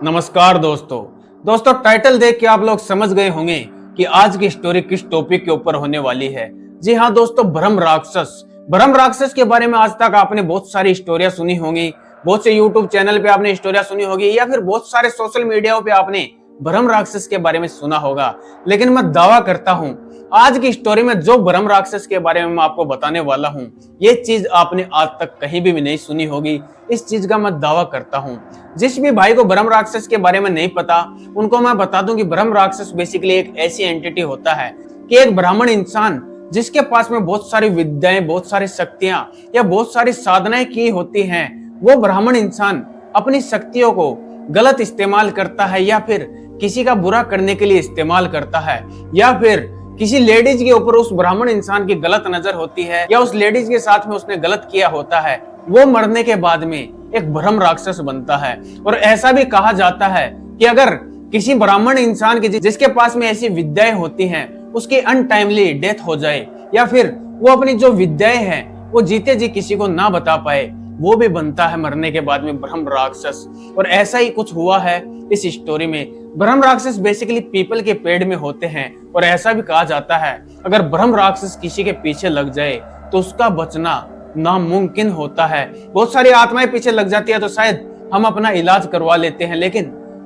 नमस्कार दोस्तों टाइटल देख के आप लोग समझ गए होंगे कि आज की स्टोरी किस टॉपिक के ऊपर होने वाली है। जी हाँ दोस्तों, ब्रह्म राक्षस के बारे में आज तक आपने बहुत सारी स्टोरियां सुनी होंगी, बहुत से यूट्यूब चैनल पे आपने स्टोरियां सुनी होगी या फिर बहुत सारे सोशल मीडिया पे आपने ब्रह्म राक्षस के बारे में सुना होगा। लेकिन मैं दावा करता हूं आज की स्टोरी में जो ब्रह्म राक्षस के बारे में मैं आपको बताने वाला हूं, ये चीज आपने आज तक कहीं भी नहीं सुनी होगी। इस चीज का मैं दावा करता हूं। जिस भी भाई को ब्रह्म राक्षस के बारे में नहीं पता, उनको मैं बता दूं कि ब्रह्म राक्षस बेसिकली एक ऐसी एंटिटी होता है कि एक ब्राह्मण इंसान जिसके पास में बहुत सारी विद्याएं, बहुत सारी शक्तियां या बहुत सारी साधनाएं की होती हैं, वो ब्राह्मण इंसान अपनी शक्तियों को गलत इस्तेमाल करता है या फिर किसी का बुरा करने के लिए इस्तेमाल करता है, या फिर किसी लेडीज के ऊपर उस ब्राह्मण इंसान की गलत नजर होती है या उस लेडीज के साथ में उसने गलत किया होता है, वो मरने के बाद में एक ब्रह्म राक्षस बनता है। और ऐसा भी कहा जाता है कि अगर किसी ब्राह्मण इंसान की जिसके पास में ऐसी विद्याएं होती हैं, उसकी अनटाइमली डेथ हो जाए या फिर वो अपनी जो विद्याएं हैं वो जीते जी किसी को ना बता पाए, वो भी बनता है मरने के बाद में ब्रह्म राक्षस। और ऐसा ही कुछ हुआ है इस स्टोरी में। ब्रह्म राक्षस बेसिकली पीपल के पेड़ में होते हैं और ऐसा भी कहा जाता है अगर ब्रह्म राक्षस किसी के पीछे लग जाए तो उसका बचना नामुमकिन होता है। बहुत सारी आत्माएं पीछे लग जाती है तो शायद हम अपना इलाज करवा लेते हैं, लेकिन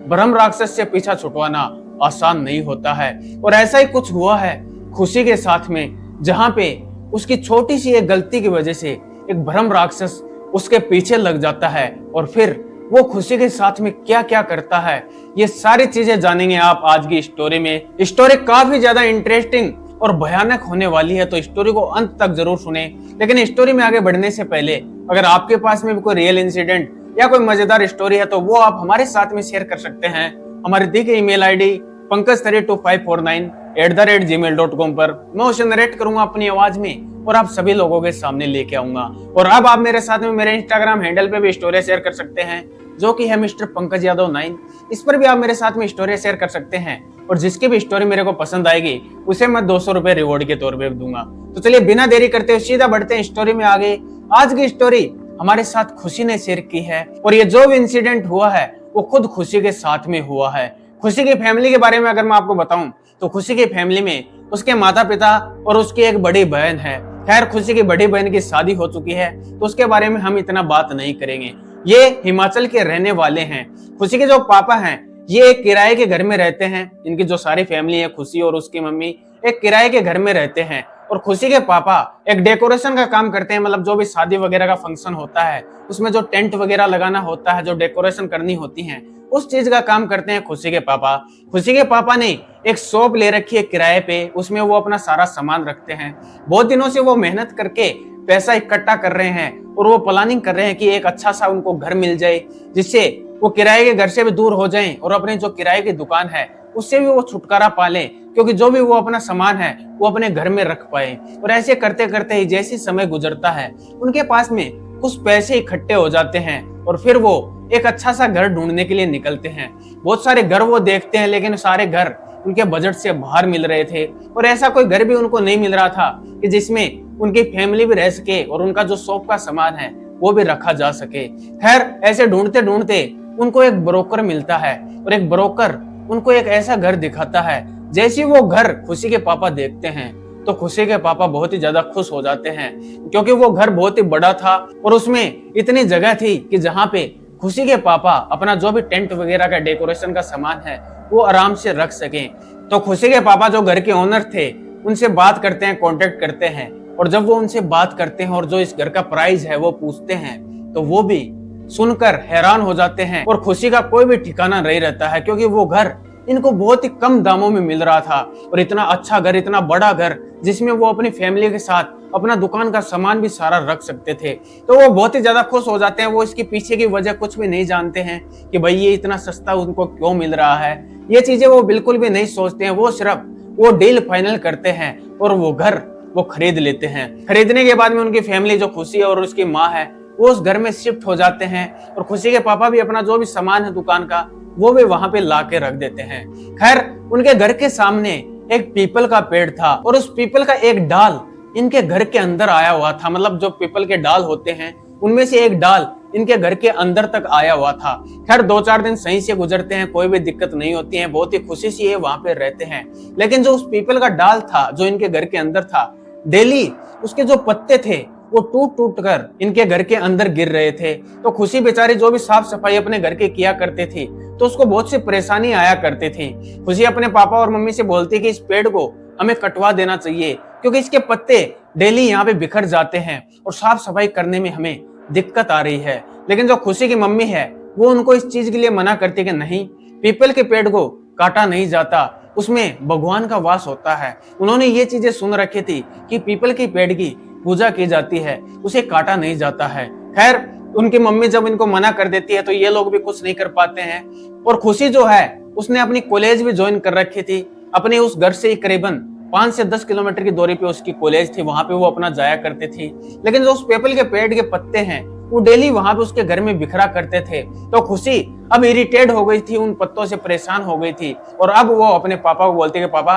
ब्रह्म राक्षस से पीछा छुटवाना आसान नहीं होता है। और ऐसा ही कुछ हुआ है खुशी के साथ में, जहां पे उसकी छोटी सी एक गलती की वजह से एक ब्रह्म राक्षस उसके पीछे लग जाता है और फिर वो खुशी के साथ में क्या क्या करता है, ये सारी चीजें जानेंगे आप आज की स्टोरी में। स्टोरी काफी ज्यादा इंटरेस्टिंग और भयानक होने वाली है, तो स्टोरी को अंत तक जरूर सुने। लेकिन स्टोरी में आगे बढ़ने से पहले अगर आपके पास में भी कोई रियल इंसिडेंट या कोई मजेदार स्टोरी है तो वो आप हमारे साथ में शेयर कर सकते हैं। हमारे दी गई ईमेल आईडी pankaj3254@gmail.com पर मैं उसे नरेट करूंगा अपनी आवाज में और आप सभी लोगों के सामने लेके आऊंगा। और अब आप मेरे साथ में मेरे इंस्टाग्राम हैंडल पे भी स्टोरी शेयर कर सकते हैं, जो कि है मिस्टर पंकज यादव 9। इस पर भी आप मेरे साथ में स्टोरी शेयर कर सकते हैं और जिसकी भी स्टोरी मेरे को पसंद आएगी उसे मैं 200 रुपए रिवॉर्ड के तौर पे दूंगा। तो चलिए बिना देरी करते हुए सीधा बढ़ते हैं स्टोरी में आगे। आज की स्टोरी हमारे साथ खुशी ने शेयर की है और ये जो भी इंसिडेंट हुआ है वो खुद खुशी के साथ में हुआ है। खुशी की फैमिली के बारे में अगर मैं आपको बताऊं तो खुशी की फैमिली में उसके माता पिता और उसकी एक बड़ी बहन है। खैर खुशी की बड़ी बहन की शादी हो चुकी है तो उसके बारे में हम इतना बात नहीं करेंगे। ये हिमाचल के रहने वाले हैं। खुशी के जो पापा हैं ये एक किराए के घर में रहते हैं। इनकी जो सारी फैमिली है, खुशी और उसकी मम्मी एक किराए के घर में रहते हैं और खुशी के पापा एक डेकोरेशन का काम करते हैं। मतलब जो भी शादी वगैरह का फंक्शन होता है उसमें जो टेंट वगैरह लगाना होता है, जो डेकोरेशन करनी होती है, उस चीज का काम करते हैं खुशी के पापा। खुशी के पापा ने एक शॉप ले रखी है किराए पे, उसमें वो अपना सारा सामान रखते हैं। बहुत दिनों से वो मेहनत करके पैसा इकट्ठा कर रहे हैं और वो प्लानिंग कर रहे हैं कि एक अच्छा सा उनको घर मिल जाए जिससे वो किराए के घर से भी दूर हो जाएं और अपने जो किराए की दुकान है उससे भी वो छुटकारा पा लें, क्योंकि जो भी वो अपना सामान है वो अपने घर में रख पाए। और ऐसे करते करते ही जैसे समय गुजरता है उनके पास में कुछ पैसे इकट्ठे हो जाते हैं और फिर वो एक अच्छा सा घर ढूंढने के लिए निकलते हैं। बहुत सारे घर वो देखते हैं लेकिन सारे घर उनके बजट से बाहर मिल रहे थे और ऐसा कोई घर भी उनको नहीं मिल रहा था कि जिसमें उनकी फैमिली भी रह सके और उनका जो शॉप का सामान है वो भी रखा जा सके। खैर ऐसे ढूंढते ढूंढते उनको एक ब्रोकर मिलता है और एक ब्रोकर उनको एक ऐसा घर दिखाता है। जैसे वो घर खुशी के पापा देखते हैं तो खुशी के पापा बहुत ही ज्यादा खुश हो जाते हैं, क्योंकि वो घर बहुत ही बड़ा था और उसमें इतनी जगह थी कि जहाँ पे खुशी के पापा अपना जो भी टेंट वगैरह का डेकोरेशन का सामान है वो आराम से रख सकें। तो खुशी के पापा जो घर के ओनर थे उनसे बात करते हैं, कांटेक्ट करते हैं और जब वो उनसे बात करते हैं और जो इस घर का प्राइस है वो पूछते हैं तो वो भी सुनकर हैरान हो जाते हैं और खुशी का कोई भी ठिकाना नहीं रहता है, क्योंकि वो घर इनको बहुत ही कम दामों में मिल रहा था। और इतना अच्छा घर, इतना बड़ा घर जिसमें वो अपनी फैमिली के साथ अपना दुकान का सामान भी सारा रख सकते थे। तो वो बहुत ही ज्यादा खुश हो जाते हैं। वो इसके पीछे की वजह कुछ भी नहीं जानते हैं कि भाई ये इतना सस्ता उनको क्यों मिल रहा है, ये चीजें वो बिल्कुल भी नहीं सोचते हैं। वो सिर्फ वो डील फाइनल करते हैं और वो घर वो खरीद लेते हैं। खरीदने के बाद में उनकी फैमिली जो खुशी और उसकी माँ है वो उस घर में शिफ्ट हो जाते हैं और खुशी के पापा भी अपना जो भी सामान है दुकान का वो भी वहां पे ला के रख देते हैं। खैर उनके घर के सामने एक पीपल का पेड़ था और उस पीपल का एक डाल इनके घर के अंदर आया हुआ था। मतलब जो पीपल के डाल होते हैं उनमें से एक डाल इनके घर के अंदर तक आया हुआ था। खैर 2-4 दिन सही से गुजरते हैं, कोई भी दिक्कत नहीं होती है, बहुत ही खुशी से ये वहां पे रहते हैं। लेकिन जो उस पीपल का डाल था जो इनके घर के अंदर था, डेली उसके जो पत्ते थे वो टूट टूट कर इनके घर के अंदर गिर रहे थे। तो खुशी बेचारी जो भी साफ सफाई अपने घर के किया करती थी तो उसको बहुत सी परेशानी आया करती थी। खुशी अपने पापा और मम्मी से बोलती कि इस पेड़ को हमें कटवा देना चाहिए, क्योंकि इसके पत्ते डेली यहाँ पे बिखर जाते हैं और साफ सफाई करने में हमें दिक्कत आ रही है। लेकिन जो खुशी की मम्मी है वो उनको इस चीज के लिए मना करती कि नहीं, पीपल के पेड़ को काटा नहीं जाता, उसमें भगवान का वास होता है। उन्होंने ये चीजें सुन रखी थी कि पीपल के पेड़ की पूजा की जाती है, उसे काटा नहीं जाता है। खैर उनकी मम्मी जब इनको मना कर देती है तो ये लोग भी कुछ नहीं कर पाते हैं। और खुशी जो है उसने अपनी कॉलेज भी ज्वाइन कर रखी थी। अपने उस घर से करीबन 5 से 10 किलोमीटर की दूरी पे उसकी कॉलेज थी, वहां पे वो अपना जाया करती थी। लेकिन जो उस पीपल के पेड़ के पत्ते हैं वो डेली वहां पे उसके घर में बिखरा करते थे। तो खुशी अब इरिटेट हो गई थी, उन पत्तों से परेशान हो गई थी। और अब वो अपने पापा को बोलती कि पापा,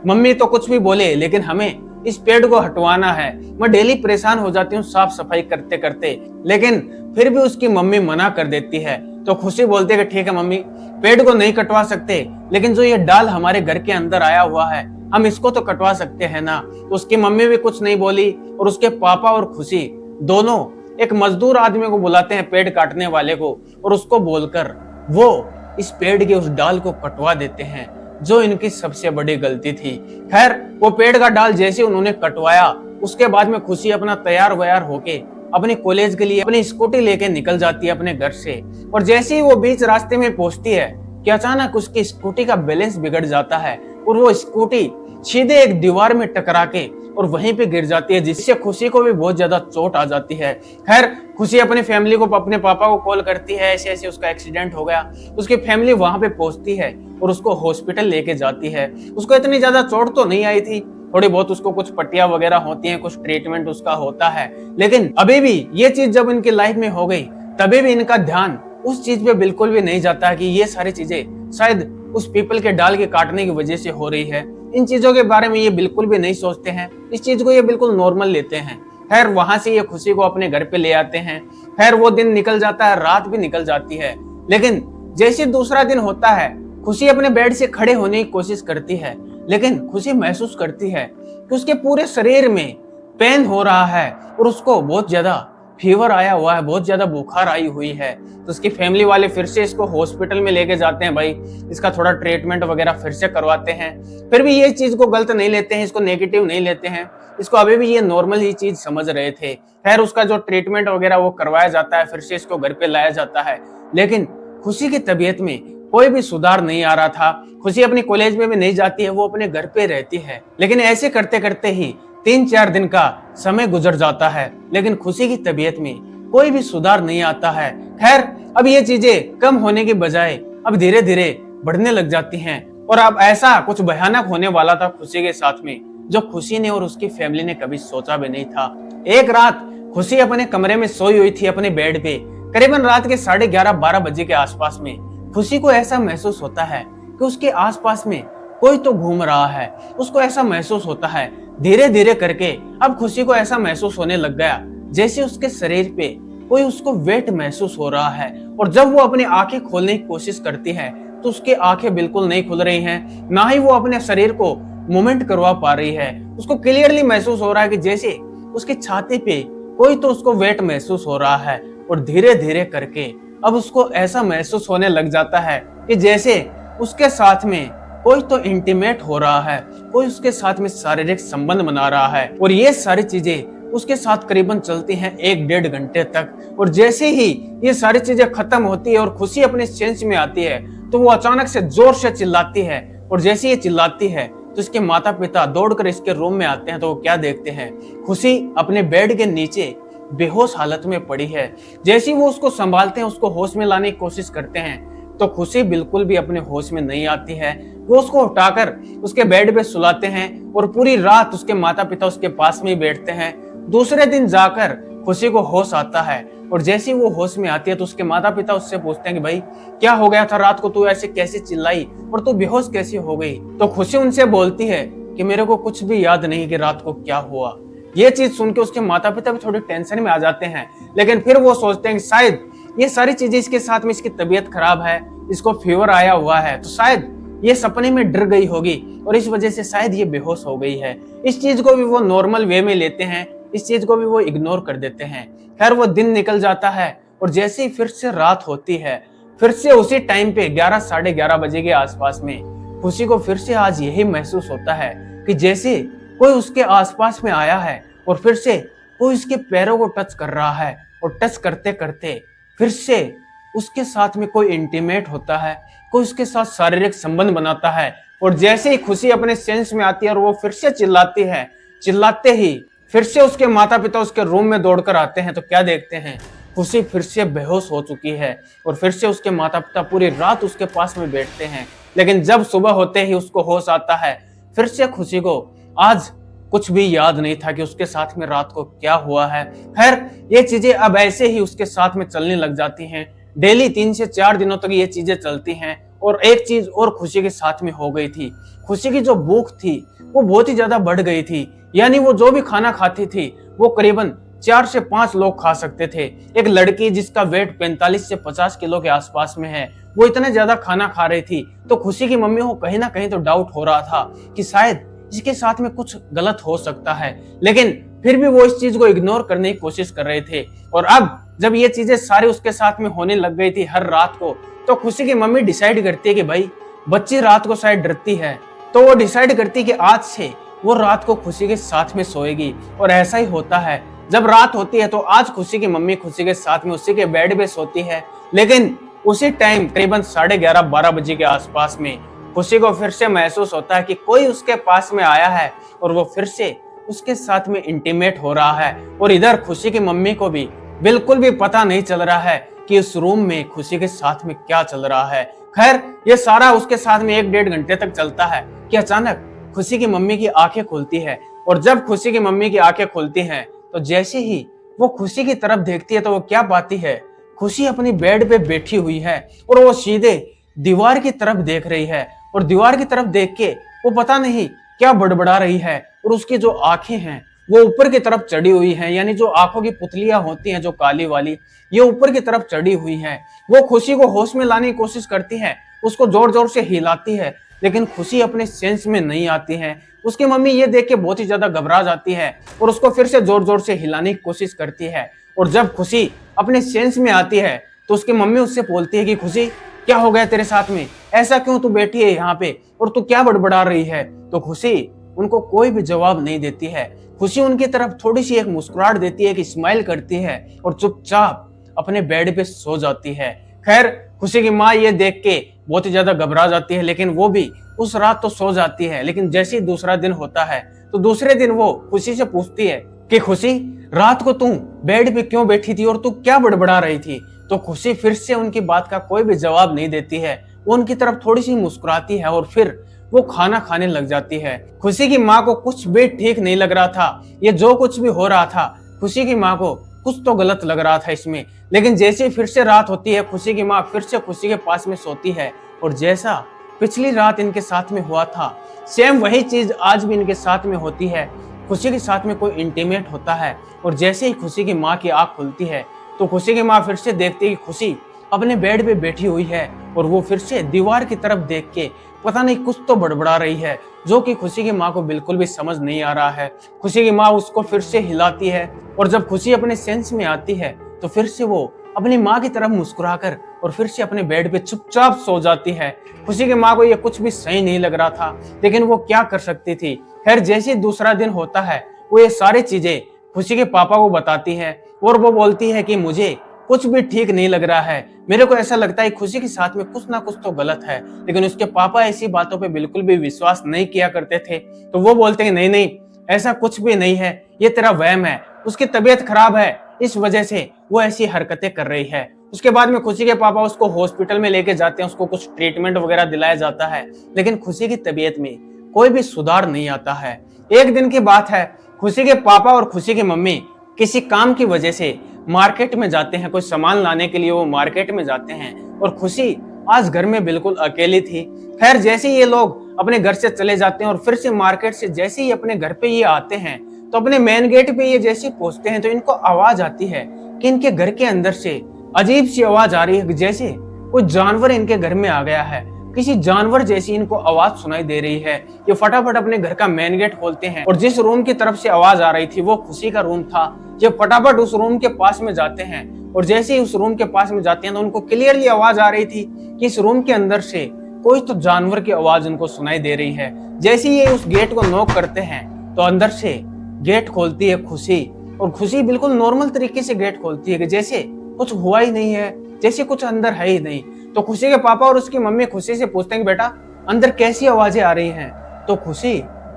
मम्मी तो कुछ भी बोले लेकिन हमें इस पेड़ को हटवाना है। मैं डेली परेशान हो जाती हूँ साफ सफाई करते करते, लेकिन फिर भी उसकी मम्मी मना कर देती है। तो खुशी बोलती है कि ठीक है मम्मी, पेड़ को नहीं कटवा सकते, लेकिन जो ये डाल हमारे घर के अंदर आया हुआ है हम इसको तो कटवा सकते हैं ना। तो उसकी मम्मी भी कुछ नहीं बोली और उसके पापा और खुशी दोनों एक मजदूर आदमी को बुलाते हैं, पेड़ काटने वाले को, और उसको बोलकर वो इस पेड़ के उस डाल को कटवा देते हैं, जो इनकी सबसे बड़ी गलती थी। खैर वो पेड़ का डाल जैसे उन्होंने कटवाया उसके बाद में खुशी अपना तैयार वैयार होके अपने कॉलेज के लिए अपनी स्कूटी लेके निकल जाती है अपने घर से। और जैसे ही वो बीच रास्ते में पहुंचती है कि अचानक उसकी स्कूटी का बैलेंस बिगड़ जाता है और वो स्कूटी सीधे एक दीवार में टकरा के और वहीं पे गिर जाती है, जिससे खुशी को भी बहुत ज्यादा चोट आ जाती है। खैर खुशी अपनी फैमिली को, अपने पापा को कॉल करती है, ऐसे ऐसे उसका एक्सीडेंट हो गया। उसकी फैमिली वहां पे पहुंचती है और उसको हॉस्पिटल लेके जाती है। उसको इतनी ज्यादा चोट तो नहीं आई थी, थोड़ी बहुत उसको कुछ पट्टियां वगैरह होती हैं, कुछ ट्रीटमेंट उसका होता है। लेकिन अभी भी ये चीज जब इनकी लाइफ में हो गई तभी भी इनका ध्यान उस चीज पे बिल्कुल भी नहीं जाता कि ये सारी चीजें शायद उस पीपल के डाल के काटने की वजह से हो रही है। इन चीजों के बारे में ये बिल्कुल भी नहीं सोचते हैं, इस चीज को ये बिल्कुल नॉर्मल लेते हैं। खैर वहां से ये खुशी को अपने घर पे ले आते हैं। खैर वो दिन निकल जाता है, रात भी निकल जाती है। लेकिन जैसे दूसरा दिन होता है खुशी अपने बेड से खड़े होने की कोशिश करती है, लेकिन खुशी महसूस करती है कि उसके पूरे शरीर में पेन हो रहा है और उसको बहुत ज्यादा फीवर आया हुआ है, बहुत ज्यादा बुखार आई हुई है। तो उसकी फैमिली वाले फिर से इसको हॉस्पिटल में लेके जाते हैं, भाई इसका थोड़ा ट्रीटमेंट वगैरह फिर से करवाते हैं। फिर भी ये चीज को गलत नहीं लेते हैं, इसको नेगेटिव नहीं लेते हैं, इसको अभी भी ये नॉर्मल ही चीज समझ रहे थे। खैर उसका जो ट्रीटमेंट वगैरह वो करवाया जाता है, फिर से इसको घर पे लाया जाता है। लेकिन खुशी की तबीयत में कोई भी सुधार नहीं आ रहा था। खुशी अपनी कॉलेज में भी नहीं जाती है, वो अपने घर पे रहती है। लेकिन ऐसे करते करते ही 3-4 दिन का समय गुजर जाता है, लेकिन खुशी की तबीयत में कोई भी सुधार नहीं आता है। खैर अब ये चीजें कम होने की बजाय अब धीरे धीरे बढ़ने लग जाती हैं। और अब ऐसा कुछ भयानक होने वाला था खुशी के साथ में, जो खुशी ने और उसकी फैमिली ने कभी सोचा भी नहीं था। एक रात खुशी अपने कमरे में सोई हुई थी अपने बेड पे, करीबन रात के 11:30-12 बजे के आसपास में खुशी को ऐसा महसूस होता है कि उसके आसपास में कोई तो घूम रहा है। उसको ऐसा महसूस होता है, धीरे धीरे करके अब खुशी को ऐसा महसूस होने लग गया जैसे उसके शरीर पे कोई उसको वेट महसूस हो रहा है। और जब वो अपनी आंखें खोलने की कोशिश करती है तो उसकी आंखें बिल्कुल नहीं खुल रही हैं, ना ही वो अपने शरीर को मूवमेंट करवा पा रही है। उसको क्लियरली महसूस हो रहा है कि जैसे उसकी छाती पे कोई तो उसको वेट महसूस हो रहा है। और धीरे धीरे करके अब उसको ऐसा महसूस होने लग जाता है कि जैसे उसके साथ में कोई तो इंटीमेट हो रहा है, कोई उसके साथ में शारीरिक संबंध बना रहा है। और ये सारी चीजें उसके साथ करीबन चलती हैं 1-1.5 घंटे तक। और जैसे ही ये सारी चीजें खत्म होती है और खुशी अपने सेंस में आती है तो वो अचानक से जोर से चिल्लाती है। और जैसे ये चिल्लाती है तो इसके माता पिता दौड़कर इसके रूम में आते हैं। तो वो क्या देखते हैं, खुशी अपने बेड के नीचे बेहोश हालत में पड़ी है। जैसे ही वो उसको संभालते हैं, उसको होश में लाने की कोशिश करते हैं, तो खुशी बिल्कुल भी अपने होश में नहीं आती है। वो उसको उठाकर उसके बेड पे सुलाते हैं और पूरी रात उसके माता पिता उसके पास में ही बैठते हैं। दूसरे दिन जाकर खुशी को होश आता है और जैसे ही वो होश में आती है तो उसके माता पिता उससे पूछते हैं कि भाई क्या हो गया था रात को, तू ऐसे कैसे चिल्लाई और तू बेहोश कैसे हो गई। तो खुशी उनसे बोलती है कि मेरे को कुछ भी याद नहीं कि रात को क्या हुआ। ये चीज सुन के उसके माता पिता भी थोड़ी टेंशन में आ जाते हैं, लेकिन फिर वो सोचते हैं कि शायद ये सारी चीजें इसके साथ में, इसकी तबीयत खराब है, इसको फीवर आया हुआ है, तो शायद ये सपने में डर गई होगी और इस वजह से शायद ये बेहोश हो गई है। इस चीज को भी वो नॉर्मल वे में लेते हैं, इस चीज को भी वो इग्नोर कर देते हैं। खैर वो दिन निकल जाता है और जैसे ही फिर से रात होती है, फिर से उसी टाइम पे 11 साढ़े 11 बजे के आसपास में खुशी को फिर से आज यही महसूस होता है कि जैसे कोई उसके आसपास में आया है और फिर से कोई उसके पैरों को टच कर रहा है और टच करते करते फिर से उसके साथ में कोई इंटीमेट होता है, कोई उसके साथ शारीरिक संबंध बनाता है। और जैसे ही खुशी अपने सेंस में आती है और वो फिर से चिल्लाती है, चिल्लाते ही फिर से उसके माता पिता उसके रूम में दौड़कर आते हैं, तो क्या देखते हैं, खुशी फिर से बेहोश हो चुकी है और फिर से उसके माता पिता पूरी रात उसके पास में बैठते हैं। लेकिन जब सुबह होते ही उसको होश आता है, फिर से खुशी को आज कुछ भी याद नहीं था कि उसके साथ में रात को क्या हुआ है। खैर ये चीजें अब ऐसे ही उसके साथ में चलने लग जाती हैं। डेली 3 से 4 दिनों तक ये चीजें चलती हैं। और एक चीज और खुशी के साथ में हो गई थी, खुशी की जो भूख थी वो बहुत ही ज्यादा बढ़ गई थी। यानी वो जो भी खाना खाती थी वो करीबन 4 से 5 लोग खा सकते थे। एक लड़की जिसका वेट 45 से 50 किलो के आसपास में है, वो इतना ज्यादा खाना खा रही थी, तो खुशी की मम्मी को कहीं ना कहीं तो डाउट हो रहा था कि शायद इसके साथ में कुछ गलत हो सकता है। लेकिन फिर भी वो इस चीज को इग्नोर करने की कोशिश कर रहे थे। और अब जब ये चीजें सारी उसके साथ में होने लग गई थी हर रात को, तो खुशी की मम्मी डिसाइड करती है कि भाई बच्ची रात को शायद डरती है, तो वो डिसाइड करती है कि आज से वो रात को खुशी के साथ में सोएगी। और ऐसा ही होता है, जब रात होती है तो आज खुशी की मम्मी खुशी के साथ में उसी के बेड पे सोती है। लेकिन उसी टाइम करीबन 11:30-12 बजे के आसपास में खुशी को फिर से महसूस होता है कि कोई उसके पास में आया है और वो फिर से उसके साथ में इंटीमेट हो रहा है। और इधर खुशी की मम्मी को भी बिल्कुल भी पता नहीं चल रहा है कि उस रूम में खुशी के साथ में क्या चल रहा है। खैर ये सारा उसके साथ में 1-1.5 घंटे तक चलता है कि अचानक खुशी की मम्मी की आंखें खुलती है। और जब खुशी की मम्मी की आंखें खुलती हैं तो जैसे ही वो खुशी की तरफ देखती है तो वो क्या पाती है, खुशी अपनी बेड पे बैठी हुई है और वो सीधे दीवार की तरफ देख रही है। और दीवार की तरफ देख के वो पता नहीं क्या बड़बड़ा रही है। और उसकी जो आंखें हैं वो ऊपर की तरफ चढ़ी हुई हैं, यानी जो आंखों की पुतलियां होती हैं जो काली वाली, ये ऊपर की तरफ चढ़ी हुई हैं। वो खुशी को होश में लाने की कोशिश करती है, उसको जोर जोर से हिलाती है, लेकिन खुशी अपने सेंस में नहीं आती है। उसकी मम्मी ये देख के बहुत ही ज्यादा घबरा जाती है और उसको फिर से जोर जोर से हिलाने की कोशिश करती है। और जब खुशी अपने सेंस में आती है तो उसकी मम्मी उससे बोलती है कि खुशी क्या हो गया तेरे साथ में, ऐसा क्यों तू बैठी है यहाँ पे और तू क्या बड़बड़ा रही है। तो खुशी उनको कोई भी जवाब नहीं देती है। खुशी उनकी तरफ थोड़ी सी एक मुस्कुराहट देती है, एक स्माइल करती है और चुपचाप अपने बेड पे सो जाती है। खैर खुशी की माँ ये देख के बहुत ही ज्यादा घबरा जाती है, लेकिन वो भी उस रात तो सो जाती है। लेकिन जैसे ही दूसरा दिन होता है तो दूसरे दिन वो खुशी से पूछती है कि खुशी रात को तू बेड पे क्यों बैठी थी और तू क्या बड़बड़ा रही थी। तो खुशी फिर से उनकी बात का कोई भी जवाब नहीं देती है, वो उनकी तरफ थोड़ी सी मुस्कुराती है और फिर वो खाना खाने लग जाती है। खुशी की माँ को कुछ भी ठीक नहीं लग रहा था, ये जो कुछ भी हो रहा था खुशी की माँ को कुछ तो गलत लग रहा था इसमें। लेकिन जैसे फिर से रात होती है, खुशी की माँ फिर से खुशी के पास में सोती है और जैसा पिछली रात इनके साथ में हुआ था सेम वही चीज आज भी इनके साथ में होती है। खुशी के साथ में कोई इंटीमेट होता है और जैसे ही खुशी की माँ की आंख खुलती है तो खुशी की माँ फिर से देखती है कि खुशी अपने बेड पे बैठी हुई है और वो फिर से दीवार की तरफ देख के पता नहीं कुछ तो बड़बड़ा रही है, जो कि खुशी की माँ को बिल्कुल भी समझ नहीं आ रहा है। खुशी की माँ उसको फिर से हिलाती है और जब खुशी अपने सेंस में आती है तो फिर से वो अपनी माँ की तरफ मुस्कुराकर और फिर से अपने बेड पे चुपचाप सो जाती है। खुशी की माँ को ये कुछ भी सही नहीं लग रहा था, लेकिन वो क्या कर सकती थी। खैर जैसे दूसरा दिन होता है वो ये सारी चीजें खुशी के पापा को बताती है और वो बोलती है कि मुझे कुछ भी ठीक नहीं लग रहा है, मेरे को ऐसा लगता है खुशी के साथ में कुछ ना कुछ तो गलत है। लेकिन उसके पापा ऐसी बातों पे बिल्कुल भी विश्वास नहीं किया करते थे, तो वो बोलते हैं नहीं नहीं ऐसा कुछ भी नहीं है, ये तेरा वहम है, उसकी तबीयत खराब है इस वजह से वो ऐसी हरकतें कर रही है। उसके बाद में खुशी के पापा उसको हॉस्पिटल में लेके जाते हैं, उसको कुछ ट्रीटमेंट वगैरह दिलाया जाता है, लेकिन खुशी की तबीयत में कोई भी सुधार नहीं आता है। एक दिन की बात है, खुशी के पापा और खुशी की मम्मी किसी काम की वजह से मार्केट में जाते हैं, कोई सामान लाने के लिए वो मार्केट में जाते हैं और खुशी आज घर में बिल्कुल अकेली थी। खैर जैसे ही ये लोग अपने घर से चले जाते हैं और फिर से मार्केट से जैसे ही अपने घर पे ये आते हैं तो अपने मेन गेट पे ये जैसे पहुंचते हैं तो इनको आवाज आती है कि इनके घर के अंदर से अजीब सी आवाज आ रही है, जैसे कोई जानवर इनके घर में आ गया है। किसी जानवर जैसी इनको आवाज सुनाई दे रही है। ये फटाफट अपने घर का मेन गेट खोलते हैं और जिस रूम की तरफ से आवाज आ रही थी वो खुशी का रूम था। ये फटाफट उस रूम के पास में जाते हैं और जैसे ही उस रूम के पास में जाते हैं तो उनको क्लियरली आवाज आ रही थी कि इस रूम के अंदर से कोई तो जानवर की आवाज उनको सुनाई दे रही है। जैसे ही ये उस गेट को नॉक करते हैं तो अंदर से गेट खोलती है खुशी, और खुशी बिल्कुल नॉर्मल तरीके से गेट खोलती है कि जैसे कुछ हुआ ही नहीं है, जैसे कुछ अंदर है ही नहीं। तो खुशी के पापा और उसकी मम्मी खुशी से पूछते हैं कि बेटा अंदर कैसी आवाजें आ रही हैं। तो खुशी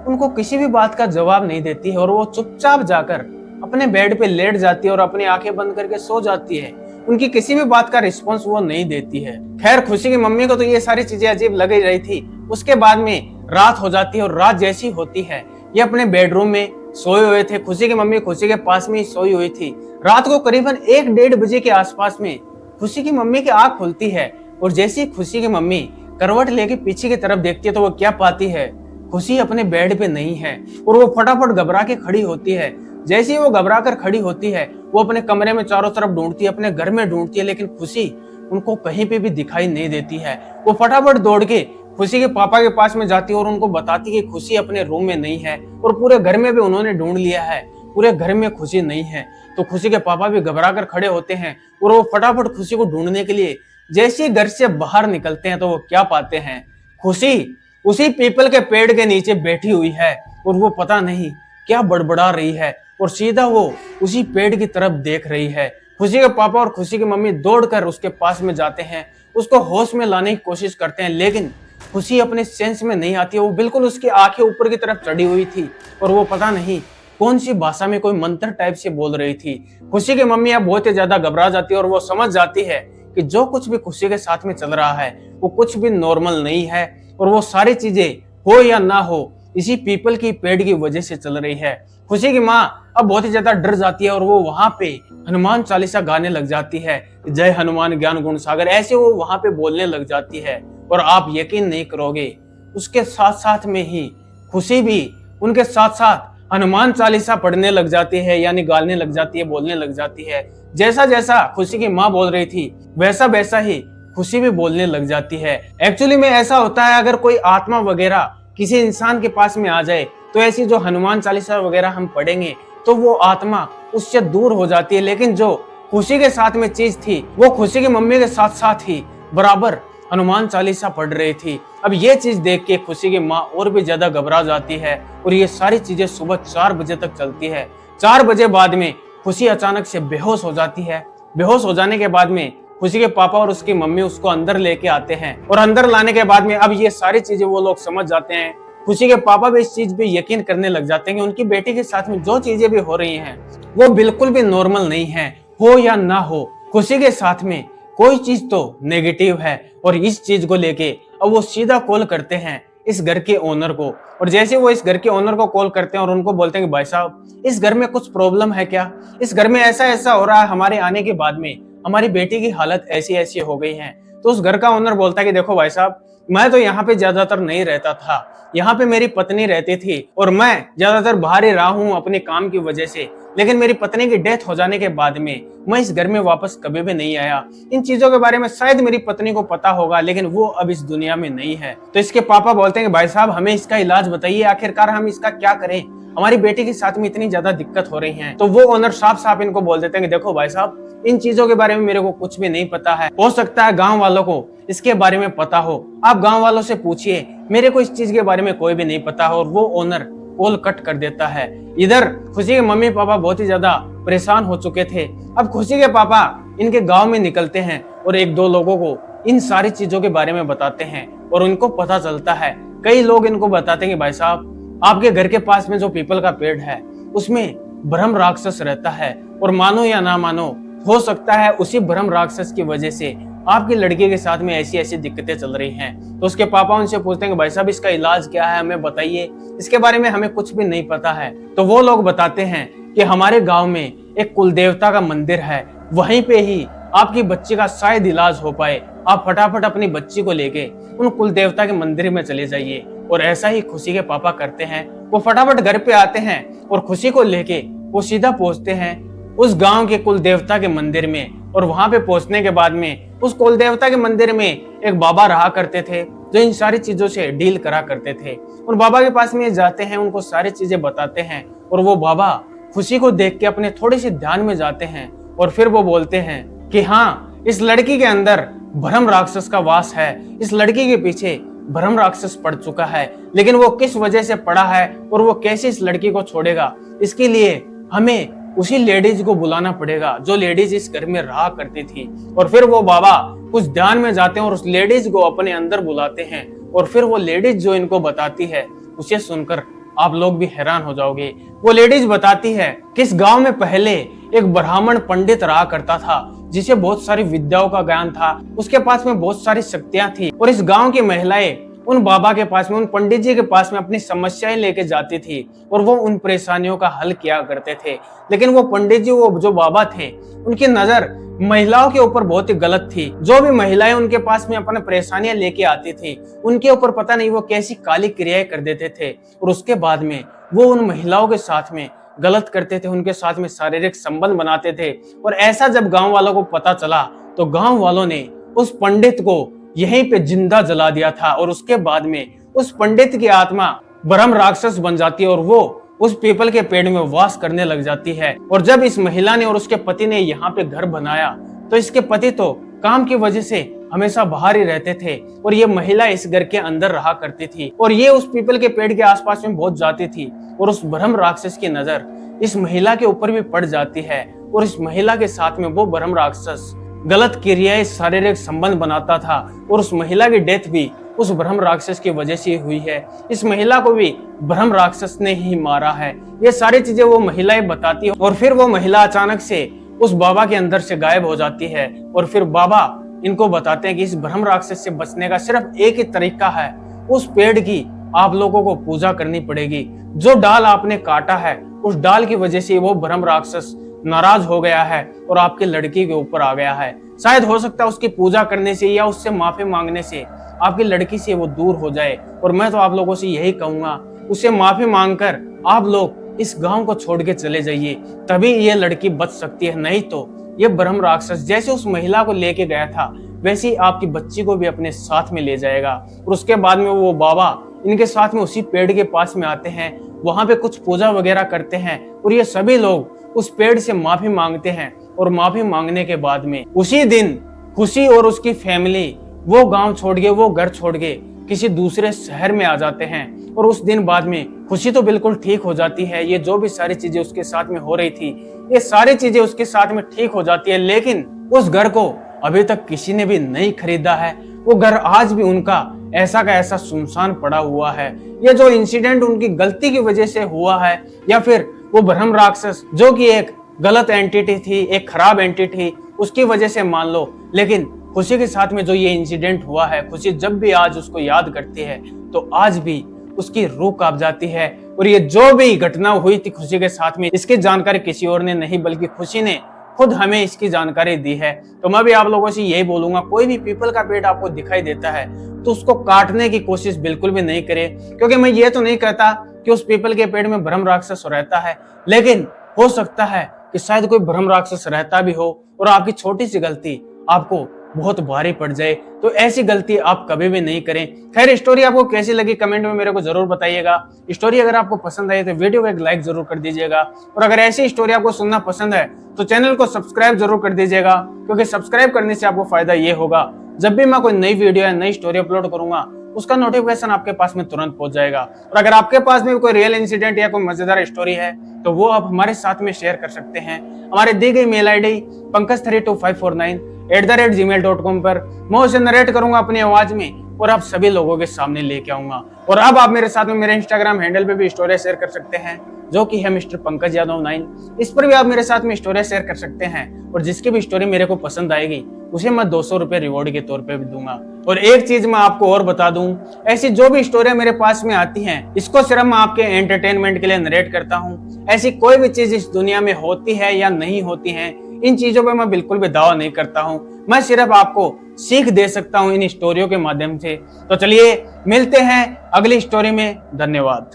उनको किसी भी बात का जवाब नहीं देती है और वो चुपचाप जाकर अपने बेड पे लेट जाती है और अपनी आंखें बंद करके सो जाती है। उनकी किसी भी बात का रिस्पॉन्स वो नहीं देती है। खैर खुशी की मम्मी को तो ये सारी चीजें अजीब लग ही रही थी। उसके बाद में रात हो जाती है और रात जैसी होती है ये अपने बेडरूम में सोए हुए थे। खुशी की मम्मी खुशी के पास में ही सोई हुई थी। रात को करीबन 1-1:30 बजे के आसपास में खुशी की मम्मी की आंख खुलती है और जैसे ही खुशी की मम्मी करवट लेके पीछे की तरफ देखती है तो वो क्या पाती है, खुशी अपने बेड पे नहीं है और वो फटाफट घबरा के खड़ी होती है। जैसे ही वो घबरा कर खड़ी होती है वो अपने कमरे में चारों तरफ ढूंढती है, अपने घर में ढूंढती है, लेकिन खुशी उनको कहीं पे भी दिखाई नहीं देती है। वो फटाफट दौड़ के खुशी के पापा के पास में जाती है और उनको बताती है कि खुशी अपने रूम में नहीं है और पूरे घर में भी उन्होंने ढूंढ लिया है, पूरे घर में खुशी नहीं है। तो खुशी के पापा भी घबरा कर खड़े होते हैं और वो फटाफट खुशी को ढूंढने के लिए जैसे ही घर से बाहर निकलते हैं तो वो क्या पाते हैं, खुशी उसी पीपल के पेड़ के नीचे बैठी हुई है और वो पता नहीं क्या बड़बड़ा रही है और सीधा वो उसी पेड़ की तरफ देख रही है। खुशी के पापा और खुशी की मम्मी दौड़कर उसके पास में जाते हैं, उसको होश में लाने की कोशिश करते हैं, लेकिन खुशी अपने सेंस में नहीं आती है। वो बिल्कुल उसकी आंखें ऊपर की तरफ चढ़ी हुई थी और वो पता नहीं कौन सी भाषा में कोई मंत्र टाइप से बोल रही थी। खुशी की मम्मी अब बहुत ही ज्यादा घबरा जाती है और वो समझ जाती है कि जो कुछ भी खुशी के साथ में चल रहा है वो कुछ भी नॉर्मल नहीं है और वो सारी चीजें हो या ना हो इसी पीपल की पेड़ की वजह से चल रही है। खुशी की माँ अब बहुत ही ज्यादा डर जाती है और वो वहां पे हनुमान चालीसा गाने लग जाती है, जय हनुमान ज्ञान गुण सागर, ऐसे वो वहां पे बोलने लग जाती है। और आप यकीन नहीं करोगे उसके साथ साथ में ही खुशी भी उनके साथ साथ हनुमान चालीसा पढ़ने लग जाती है, यानी गाने लग जाती है, बोलने लग जाती है। जैसा जैसा खुशी की माँ बोल रही थी वैसा वैसा ही खुशी भी बोलने लग जाती है। एक्चुअली में ऐसा होता है अगर कोई आत्मा वगैरह किसी इंसान के पास में आ जाए तो ऐसी जो हनुमान चालीसा वगैरह हम पढ़ेंगे तो वो आत्मा उससे दूर हो जाती है। लेकिन जो खुशी के साथ में चीज थी वो खुशी की मम्मी के साथ साथ ही बराबर हनुमान चालीसा पढ़ रही थी। अब ये चीज देख के खुशी की माँ और भी ज्यादा घबरा जाती है और ये सारी चीजें सुबह 4 बजे तक चलती है। 4 बजे बाद में खुशी अचानक से बेहोश हो जाती है। बेहोश हो जाने के बाद में खुशी के पापा और उसकी मम्मी उसको अंदर लेके आते हैं और अंदर लाने के बाद में अब ये सारी चीजें वो लोग समझ जाते हैं। खुशी के पापा भी इस चीज पे यकीन करने लग जाते हैं कि उनकी बेटी के साथ में जो चीजें भी हो रही हैं वो बिल्कुल भी नॉर्मल नहीं है, हो या ना हो खुशी के साथ में कोई चीज तो नेगेटिव है। और इस चीज को लेके अब वो सीधा कॉल करते हैं इस घर के ओनर को। और जैसे वो इस घर के ओनर को कॉल करते हैं और उनको बोलते हैं कि भाई साहब इस घर में कुछ प्रॉब्लम है क्या, इस घर में ऐसा ऐसा हो रहा है, हमारे आने के बाद में हमारी बेटी की हालत ऐसी ऐसी हो गई है। तो उस घर का ओनर बोलता है कि देखो भाई साहब मैं तो यहाँ पे ज्यादातर नहीं रहता था, यहाँ पे मेरी पत्नी रहती थी और मैं ज्यादातर बाहर ही रहा हूँ अपने काम की वजह से, लेकिन मेरी पत्नी की डेथ हो जाने के बाद में मैं इस घर में वापस कभी भी नहीं आया। इन चीजों के बारे में शायद मेरी पत्नी को पता होगा लेकिन वो अब इस दुनिया में नहीं है। तो इसके पापा बोलते हैं कि भाई साहब हमें इसका इलाज बताइए, आखिरकार हम इसका क्या करें, हमारी बेटी के साथ में इतनी ज्यादा दिक्कत हो रही है। तो वो ओनर साफ साफ इनको बोल देते हैं कि देखो भाई साहब इन चीजों के बारे में मेरे को कुछ भी नहीं पता है, हो सकता है गांव वालों को इसके बारे में पता हो, आप गांव वालों से पूछिए, मेरे को इस चीज के बारे में कोई भी नहीं पता हो। और वो ओनर कॉल कट कर देता है। इधर खुशी के मम्मी पापा बहुत ही ज्यादा परेशान हो चुके थे। अब खुशी के पापा इनके गांव में निकलते हैं और 1-2 लोगों को इन सारी चीजों के बारे में बताते हैं और उनको पता चलता है। कई लोग इनको बताते हैं कि भाई साहब आपके घर के पास में जो पीपल का पेड़ है उसमें ब्रह्म राक्षस रहता है और मानो या ना मानो हो सकता है उसी ब्रह्म राक्षस की वजह से आपकी लड़की के साथ में ऐसी ऐसी दिक्कतें चल रही हैं। तो उसके पापा उनसे पूछते हैं कि भाई साहब इसका इलाज क्या है, हमें बताइए, इसके बारे में हमें कुछ भी नहीं पता है। तो वो लोग बताते हैं कि हमारे गांव में एक कुलदेवता का मंदिर है, वहीं पे ही आपकी बच्ची का शायद इलाज हो पाए, आप फटाफट अपनी बच्ची को लेके उन कुलदेवता के मंदिर में चले जाइए। और ऐसा ही खुशी के पापा करते हैं वो फटाफट घर पे आते हैं और खुशी को लेके वो सीधा पहुंचते हैं उस गांव के कुल देवता के मंदिर में। और वहां पे पहुंचने के बाद में उस कुल देवता के मंदिर में एक बाबा रहा करते थे जो इन सारी चीजों से डील करा करते थे। उन बाबा के पास में जाते हैं, उनको सारी चीजें बताते हैं और वो बाबा खुशी को देख के अपने थोड़े से ध्यान में जाते हैं और फिर वो बोलते हैं कि हाँ, इस लड़की के अंदर भ्रम राक्षस का वास है, इस लड़की के पीछे भ्रम राक्षस पड़ चुका है, लेकिन वो किस वजह से पड़ा है और वो कैसे इस लड़की को छोड़ेगा, इसके लिए हमें उसी लेडीज को बुलाना पड़ेगा जो लेडीज इस घर में रहा करती थी। और फिर वो बाबा कुछ ध्यान में जाते हैं और उस लेडीज को अपने अंदर बुलाते हैं और फिर वो लेडीज जो इनको बताती है उसे सुनकर आप लोग भी हैरान हो जाओगे। वो लेडीज बताती है कि इस गांव में पहले एक ब्राह्मण पंडित रहा करता था जिसे बहुत सारी विद्याओं का ज्ञान था, उसके पास में बहुत सारी शक्तियां थी और इस गांव की महिलाएं उन बाबा के पास में, उन पंडित जी के पास में अपनी समस्याएं लेके जाती थी और वो उन परेशानियों का हल किया करते थे। लेकिन वो पंडित जी, वो जो बाबा थे, उनकी नजर महिलाओं के ऊपर बहुत ही गलत थी। जो भी महिलाएं उनके पास में अपने परेशानियां लेके आती थी उनके ऊपर पता नहीं वो कैसी काली क्रियाएं कर देते थे और उसके बाद में वो उन महिलाओं के साथ में गलत करते थे, उनके साथ में शारीरिक संबंध बनाते थे। और ऐसा जब गांव वालों को पता चला तो गांव वालों ने उस पंडित को यहीं पे जिंदा जला दिया था और उसके बाद में उस पंडित की आत्मा ब्रह्म राक्षस बन जाती है और वो उस पीपल के पेड़ में वास करने लग जाती है। और जब इस महिला ने और उसके पति ने यहाँ पे घर बनाया तो इसके पति तो काम की वजह से हमेशा बाहर ही रहते थे और ये महिला इस घर के अंदर रहा करती थी और ये उस पीपल के पेड़ के आसपास में बहुत जाती थी और उस ब्रह्म राक्षस की नजर इस महिला के ऊपर भी पड़ जाती है और इस महिला के साथ में वो ब्रह्म राक्षस गलत क्रियाएं, शारीरिक संबंध बनाता था और उस महिला की डेथ भी उस ब्रह्म राक्षस की वजह से हुई है। इस महिला को भी ब्रह्म राक्षस ने ही मारा है। ये सारी चीजें वो महिलाएं बताती है और फिर वो महिला अचानक से उस बाबा के अंदर से गायब हो जाती है और फिर बाबा इनको बताते हैं कि इस ब्रह्म राक्षस से बचने का सिर्फ एक ही तरीका है, उस पेड़ की आप लोगों को पूजा करनी पड़ेगी। जो डाल आपने काटा है उस डाल की वजह से वो ब्रह्म राक्षस नाराज हो गया है और आपकी लड़की के ऊपर आ गया है। शायद हो सकता है उसकी पूजा करने से या उससे माफी मांगने से आपकी लड़की से वो दूर हो जाए। और मैं तो आप लोगों से यही कहूंगा, उससे माफी मांगकर आप लोग इस गांव को छोड़ के चले जाइए, तभी ये लड़की बच सकती है। नहीं तो ये ब्रह्म राक्षस जैसे उस महिला को लेके गया था वैसे ही आपकी बच्ची को भी अपने साथ में ले जाएगा। और उसके बाद में वो बाबा इनके साथ में उसी पेड़ के पास में आते हैं, वहां पे कुछ पूजा वगैरह करते हैं और ये सभी लोग उस पेड़ से माफी मांगते हैं। और माफी मांगने के बाद में उसी दिन खुशी और उसकी फैमिली वो गांव छोड़ के, वो घर छोड़ के किसी दूसरे शहर में आ जाते हैं। और उस दिन बाद में खुशी तो बिल्कुल ठीक हो जाती है। ये जो भी सारी चीजें उसके साथ में हो रही थी ये सारी चीजें उसके साथ में ठीक हो जाती है, लेकिन उस घर को अभी तक किसी ने भी नहीं खरीदा है। वो घर आज भी उनका ऐसा का ऐसा सुनसान पड़ा हुआ है। ये जो इंसिडेंट उनकी गलती की वजह से हुआ है या फिर वो ब्रह्म राक्षस जो कि एक गलत एंटिटी थी, एक खराब एंटिटी, उसकी वजह से मान लो, लेकिन खुशी के साथ में जो ये इंसिडेंट हुआ है, खुशी जब भी आज उसको याद करती है तो आज भी उसकी रूह कांप जाती है। और ये जो भी घटना हुई थी खुशी के साथ में, इसकी जानकारी किसी और ने नहीं बल्कि खुशी ने खुद हमें इसकी जानकारी दी है। तो मैं भी आप लोगों से यही बोलूंगा, कोई भी पीपल का पेड़ आपको दिखाई देता है तो उसको काटने की कोशिश बिल्कुल भी नहीं करें, क्योंकि मैं ये तो नहीं कहता कि उस पीपल के पेड़ में ब्रह्म राक्षस रहता है, लेकिन हो सकता है कि शायद कोई ब्रह्म राक्षस रहता भी हो और आपकी छोटी सी गलती आपको बहुत भारी पड़ जाए। तो ऐसी गलती आप कभी भी नहीं करें। खैर, स्टोरी आपको कैसी लगी कमेंट में मेरे को जरूर बताइएगा। स्टोरी अगर आपको पसंद आई तो वीडियो को एक लाइक जरूर कर दीजिएगा और अगर ऐसी स्टोरी आपको सुनना पसंद है तो चैनल को सब्सक्राइब जरूर कर दीजिएगा, क्योंकि सब्सक्राइब करने से आपको फायदा ये होगा, जब भी मैं कोई नई वीडियो या नई स्टोरी अपलोड करूंगा उसका नोटिफिकेशन आपके पास में तुरंत पहुंच जाएगा। और अगर आपके पास में कोई रियल इंसिडेंट या कोई मजेदार स्टोरी है तो वो आप हमारे साथ में शेयर कर सकते हैं। हमारे दी गई मेल आईडी pankaj32549@gmail.com पर मैं उसे नरेट करूंगा अपनी आवाज में और आप सभी लोगों के सामने लेके आऊंगा। और अब आप मेरे साथ में मेरे इंस्टाग्राम हैंडल पे भी स्टोरी शेयर कर सकते हैं, जो कि है मिस्टर पंकज यादव 9। इस पर भी आप मेरे साथ में स्टोरी शेयर कर सकते हैं और जिसकी भी स्टोरी मेरे को पसंद आएगी उसे मैं 200 रुपए रिवॉर्ड के तौर पे भी दूंगा। और एक चीज मैं आपको और बता दूं, ऐसी जो भी स्टोरी मेरे पास में आती हैं इसको सिर्फ मैं आपके एंटरटेनमेंट के लिए नरेट करता हूं। ऐसी कोई भी चीज इस दुनिया में होती है या नहीं होती है, इन चीजों पे मैं बिल्कुल भी दावा नहीं करता हूं। मैं सिर्फ आपको सीख दे सकता हूं इन स्टोरियों के माध्यम से। तो चलिए मिलते हैं अगली स्टोरी में। धन्यवाद।